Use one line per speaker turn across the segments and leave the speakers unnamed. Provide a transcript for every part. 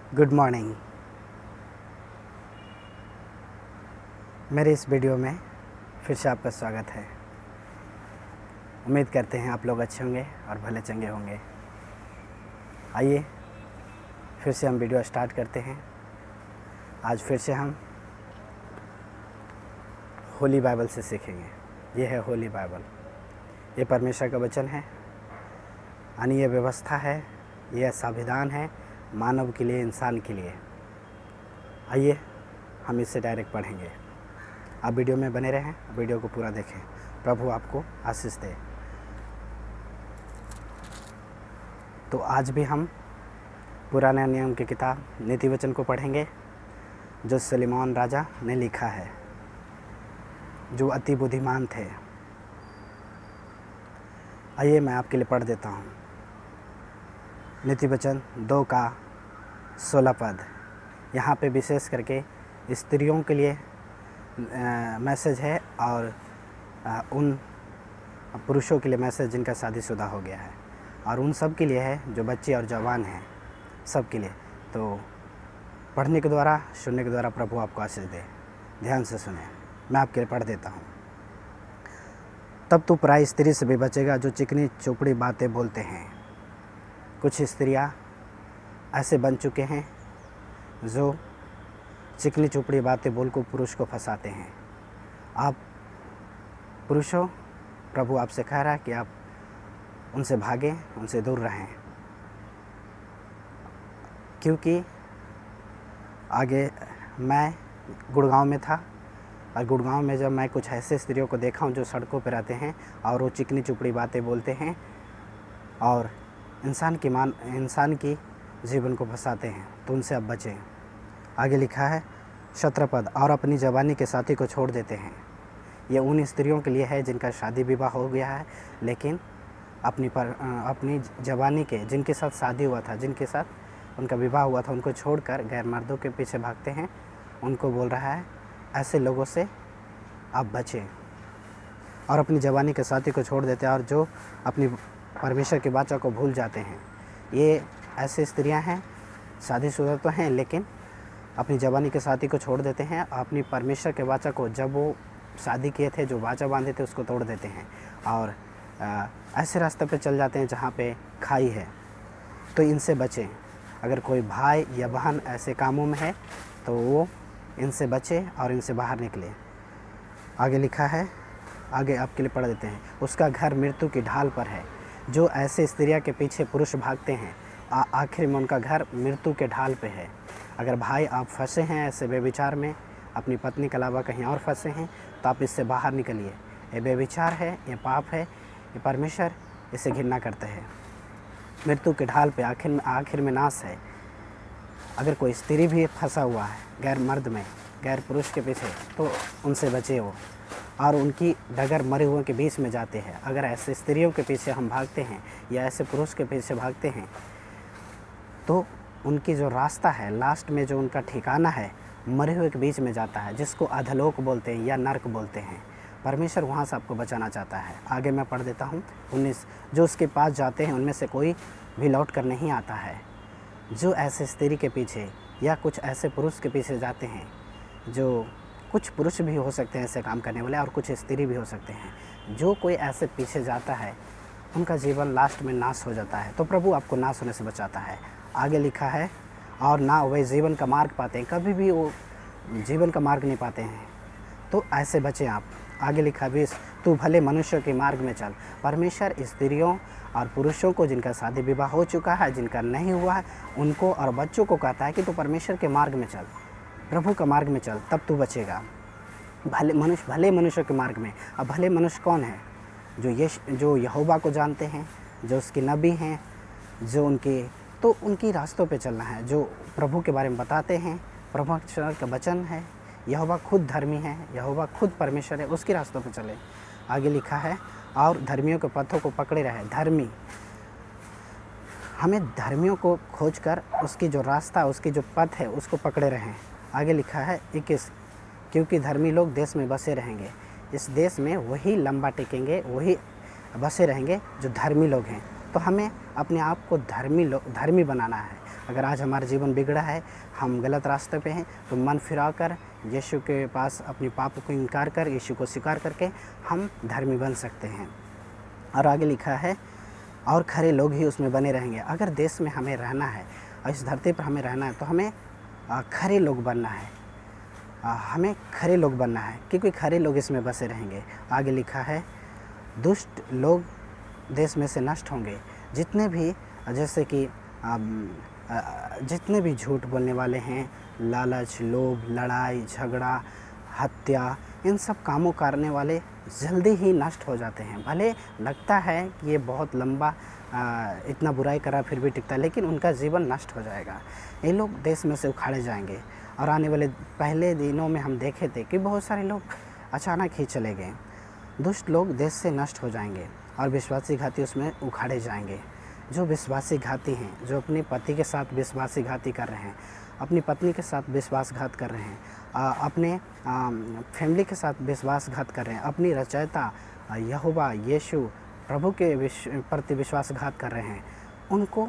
Good morning. मेरे इस video में फिर से आपका स्वागत है। उम्मीद करते हैं आप लोग अच्छे होंगे और भले चंगे होंगे। आइए फिर से हम वीडियो स्टार्ट करते हैं। आज फिर से हम होली बाइबल से सीखेंगे। ये है होली बाइबल। ये परमेश्वर का वचन है, यानी ये व्यवस्था है, यह संविधान है मानव के लिए, इंसान के लिए। आइए हम इससे डायरेक्ट पढ़ेंगे। आप वीडियो में बने रहें, वीडियो को पूरा देखें। प्रभु आपको आशीष दे। तो आज भी हम पुराने नियम की किताब नीति वचन को पढ़ेंगे, जो सुलेमान राजा ने लिखा है, जो अति बुद्धिमान थे। आइए मैं आपके लिए पढ़ देता हूँ। नीति वचन 2 का 16 पद। यहाँ पे विशेष करके स्त्रियों के लिए मैसेज है और उन पुरुषों के लिए मैसेज जिनका शादीशुदा हो गया है, और उन सब के लिए है जो बच्चे और जवान हैं, सब के लिए। तो पढ़ने के द्वारा, सुनने के द्वारा प्रभु आपको आशीष दे। ध्यान से सुने, मैं आपके लिए पढ़ देता हूँ। तब तू पराई स्त्री से भी बचेगा जो चिकनी चोपड़ी बातें बोलते हैं। कुछ स्त्रियाँ ऐसे बन चुके हैं जो चिकनी चोपड़ी बातें बोल को पुरुष को फंसाते हैं। आप पुरुषों, प्रभु आपसे कह रहा है कि आप उनसे भागें, उनसे दूर रहें, क्योंकि आगे मैं गुड़गांव में था, और गुड़गांव में जब मैं कुछ ऐसे स्त्रियों को देखा हूँ जो सड़कों पर रहते हैं और वो चिकनी चुपड़ी बातें बोलते हैं और इंसान की जीवन को फंसाते हैं, तो उनसे अब बचें। आगे लिखा है 17 पद, और अपनी जवानी के साथी को छोड़ देते हैं। ये उन स्त्रियों के लिए है जिनका शादी विवाह हो गया है, लेकिन अपनी जवानी के, जिनके साथ शादी हुआ था, जिनके साथ उनका विवाह हुआ था, उनको छोड़कर गैर मर्दों के पीछे भागते हैं। उनको बोल रहा है ऐसे लोगों से आप बचें। और अपनी जवानी के साथी को छोड़ देते हैं, और जो अपनी परमेश्वर की वाचा को भूल जाते हैं। ये ऐसी स्त्रियां हैं, शादीशुदा तो हैं, लेकिन अपनी जवानी के साथी को छोड़ देते हैं। अपनी परमेश्वर के वाचा को, जब वो शादी किए थे, जो वाचा बांधे थे, उसको तोड़ देते हैं और ऐसे रास्ते पे चल जाते हैं जहाँ पे खाई है। तो इनसे बचें। अगर कोई भाई या बहन ऐसे कामों में है तो वो इनसे बचे और इनसे बाहर निकले। आगे लिखा है, आगे आपके लिए पढ़ देते हैं। उसका घर मृत्यु की ढाल पर है। जो ऐसे स्त्रियां के पीछे पुरुष भागते हैं, आखिर में उनका घर मृत्यु के ढाल पे है। अगर भाई आप फंसे हैं ऐसे व्यभिचार में, अपनी पत्नी के अलावा कहीं और फंसे हैं, तो आप इससे बाहर निकलिए। ये व्यभिचार है, ये पाप है, ये परमेश्वर इसे घृणा करते हैं। मृत्यु के ढाल पे आखिर में नाश है। अगर कोई स्त्री भी फंसा हुआ है गैर मर्द में, गैर पुरुष के पीछे, तो उनसे बचे हो, और उनकी डगर मरे हुए के बीच में जाते हैं। अगर ऐसे स्त्रियों के पीछे हम भागते हैं या ऐसे पुरुष के पीछे भागते हैं, तो उनकी जो रास्ता है, लास्ट में जो उनका ठिकाना है, मरे हुए के बीच में जाता है, जिसको अधलोक बोलते हैं या नर्क बोलते हैं। परमेश्वर वहाँ से आपको बचाना चाहता है। आगे मैं पढ़ देता हूँ 19। जो उसके पास जाते हैं उनमें से कोई भी लौट कर नहीं आता है। जो ऐसे स्त्री के पीछे या कुछ ऐसे पुरुष के पीछे जाते हैं, जो कुछ पुरुष भी हो सकते हैं ऐसे काम करने वाले, और कुछ स्त्री भी हो सकते हैं, जो कोई ऐसे पीछे जाता है, उनका जीवन लास्ट में नाश हो जाता है। तो प्रभु आपको नाश होने से बचाता है। आगे लिखा है, और ना वे जीवन का मार्ग पाते हैं। कभी भी वो जीवन का मार्ग नहीं पाते हैं, तो ऐसे बचें आप। आगे लिखा 20, तू भले मनुष्यों के मार्ग में चल। परमेश्वर स्त्रियों और पुरुषों को, जिनका शादी विवाह हो चुका है, जिनका नहीं हुआ है, उनको और बच्चों को कहता है कि तू परमेश्वर के मार्ग में चल, प्रभु का मार्ग में चल, तब तू बचेगा। भले मनुष्य के मार्ग में। अब भले मनुष्य कौन है? जो यहोवा को जानते हैं, जो उसके नबी हैं, जो उनकी रास्तों पे चलना है, जो प्रभु के बारे में बताते हैं। प्रभु का वचन है, यहोवा खुद धर्मी है, यहोवा खुद परमेश्वर है, उसके रास्तों पे चले। आगे लिखा है, और धर्मियों के पथों को पकड़े रहे। धर्मी, हमें धर्मियों को खोजकर उसकी जो रास्ता, उसकी जो पथ है, उसको पकड़े रहें। आगे लिखा है 21, क्योंकि धर्मी लोग देश में बसे रहेंगे। इस देश में वही लंबा टिकेंगे, वही बसे रहेंगे जो धर्मी लोग हैं। तो हमें अपने आप को धर्मी बनाना है। अगर आज हमारा जीवन बिगड़ा है, हम गलत रास्ते पे हैं, तो मन फिराकर यीशु के पास अपने पापों को इनकार कर यीशु को स्वीकार करके हम धर्मी बन सकते हैं। और आगे लिखा है, और खरे लोग ही उसमें बने रहेंगे। अगर देश में हमें रहना है और इस धरती पर हमें रहना है तो हमें खरे लोग बनना है, हमें खरे लोग बनना है, क्योंकि खरे लोग इसमें बसे रहेंगे। आगे लिखा है, दुष्ट लोग देश में से नष्ट होंगे। जितने भी जैसे कि जितने भी झूठ बोलने वाले हैं, लालच, लोभ, लड़ाई झगड़ा, हत्या, इन सब कामों करने वाले जल्दी ही नष्ट हो जाते हैं। भले लगता है कि ये बहुत लंबा इतना बुराई करा फिर भी टिकता है, लेकिन उनका जीवन नष्ट हो जाएगा। ये लोग देश में से उखाड़े जाएंगे। और आने वाले पहले दिनों में हम देखे थे कि बहुत सारे लोग अचानक ही चले गए। दुष्ट लोग देश से नष्ट हो जाएंगे और विश्वासी घाती उसमें उखाड़े जाएंगे। जो विश्वासी घाती हैं, जो अपने पति के साथ विश्वासी घाती कर रहे हैं, अपनी पत्नी के साथ विश्वासघात कर रहे हैं, अपने फैमिली के साथ विश्वासघात कर रहे हैं, अपनी रचयिता यहोवा यीशु प्रभु के प्रति विश्वासघात कर रहे हैं, उनको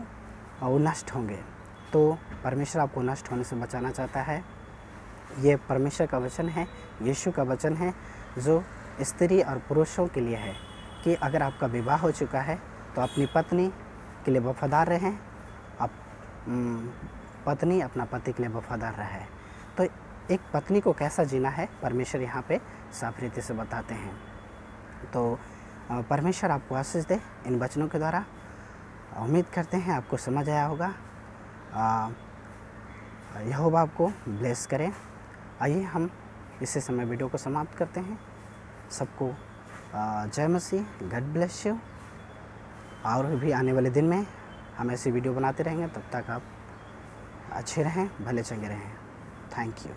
वो नष्ट होंगे। तो परमेश्वर आपको नष्ट होने से बचाना चाहता है। ये परमेश्वर का वचन है, यीशु का वचन है, जो स्त्री और पुरुषों के लिए है कि अगर आपका विवाह हो चुका है तो अपनी पत्नी के लिए वफादार रहें, पत्नी अपना पति के लिए वफादार रहे। तो एक पत्नी को कैसा जीना है परमेश्वर यहाँ पे साफ रीति से बताते हैं। तो परमेश्वर आपको आशीष दे इन वचनों के द्वारा। उम्मीद करते हैं आपको समझ आया होगा। यहोवा आपको ब्लेस करें। आइए हम इसी समय वीडियो को समाप्त करते हैं। सबको जय मसीह, गॉड ब्लेस यू। और भी आने वाले दिन में हम ऐसी वीडियो बनाते रहेंगे। तब तक आप अच्छे रहें, भले चंगे रहें। Thank you.